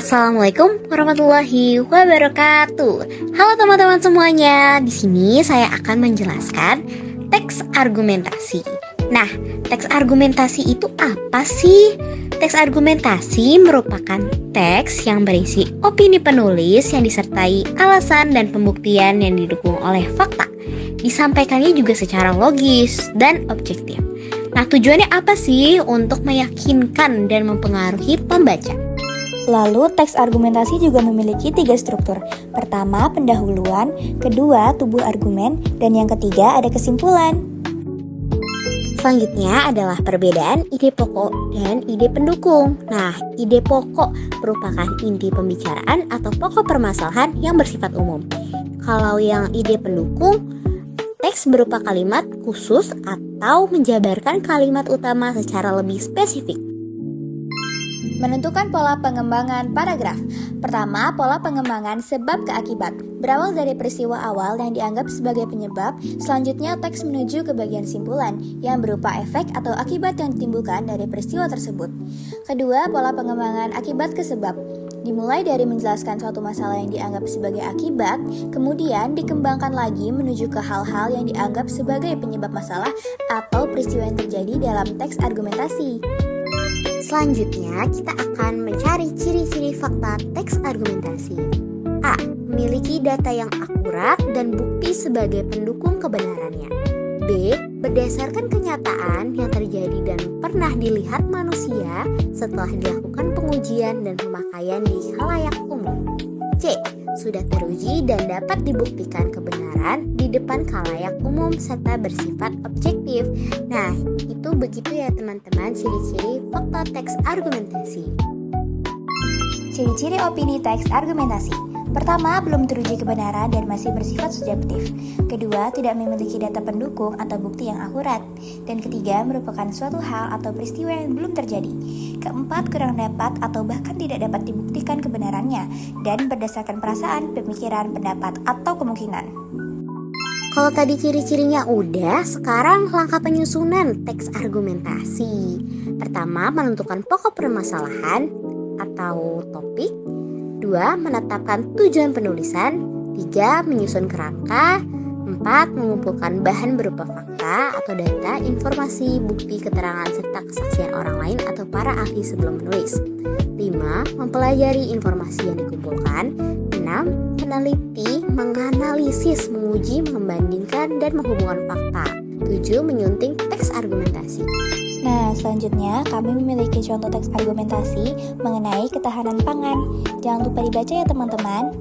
Assalamualaikum warahmatullahi wabarakatuh. Halo teman-teman semuanya. Di sini saya akan menjelaskan teks argumentasi. Nah, teks argumentasi itu apa sih? Teks argumentasi merupakan teks yang berisi opini penulis yang disertai alasan dan pembuktian yang didukung oleh fakta. Disampaikannya juga secara logis dan objektif. Nah, tujuannya apa sih? Untuk meyakinkan dan mempengaruhi pembaca. Lalu, teks argumentasi juga memiliki 3 struktur. Pertama, pendahuluan, kedua, tubuh argumen, dan yang ketiga, ada kesimpulan. Selanjutnya adalah perbedaan ide pokok dan ide pendukung. Nah, ide pokok merupakan inti pembicaraan atau pokok permasalahan yang bersifat umum. Kalau yang ide pendukung, teks berupa kalimat khusus atau menjabarkan kalimat utama secara lebih spesifik. Menentukan pola pengembangan paragraf. Pertama, pola pengembangan sebab ke akibat. Berawal dari peristiwa awal yang dianggap sebagai penyebab, selanjutnya teks menuju ke bagian simpulan yang berupa efek atau akibat yang ditimbulkan dari peristiwa tersebut. Kedua, pola pengembangan akibat ke sebab. Dimulai dari menjelaskan suatu masalah yang dianggap sebagai akibat, kemudian dikembangkan lagi menuju ke hal-hal yang dianggap sebagai penyebab masalah atau peristiwa yang terjadi dalam teks argumentasi. Selanjutnya, kita akan mencari ciri-ciri fakta teks argumentasi. A. Memiliki data yang akurat dan bukti sebagai pendukung kebenarannya. B. Berdasarkan kenyataan yang terjadi dan pernah dilihat manusia setelah dilakukan pengujian dan pemakaian di khalayak umum. C. Sudah teruji dan dapat dibuktikan kebenaran di depan khalayak umum serta bersifat objektif. Nah, itu begitu ya teman-teman ciri-ciri fakta teks argumentasi. Ciri-ciri opini teks argumentasi. Pertama, belum teruji kebenaran dan masih bersifat subjektif. Kedua, tidak memiliki data pendukung atau bukti yang akurat. Dan ketiga, merupakan suatu hal atau peristiwa yang belum terjadi. Keempat, kurang dapat atau bahkan tidak dapat dibuktikan kebenarannya dan berdasarkan perasaan, pemikiran, pendapat, atau kemungkinan. Kalau tadi ciri-cirinya udah, sekarang langkah penyusunan teks argumentasi. Pertama, menentukan pokok permasalahan atau topik. 2. Menetapkan tujuan penulisan. 3. Menyusun kerangka. 4. Mengumpulkan bahan berupa fakta atau data, informasi, bukti, keterangan, serta kesaksian orang lain atau para ahli sebelum menulis. 5. Mempelajari informasi yang dikumpulkan. 6. Meneliti, menganalisis, menguji, membandingkan, dan menghubungkan fakta. 7. Menyunting teks argumentasi. Nah, selanjutnya kami memiliki contoh teks argumentasi mengenai ketahanan pangan. Jangan lupa dibaca ya teman-teman.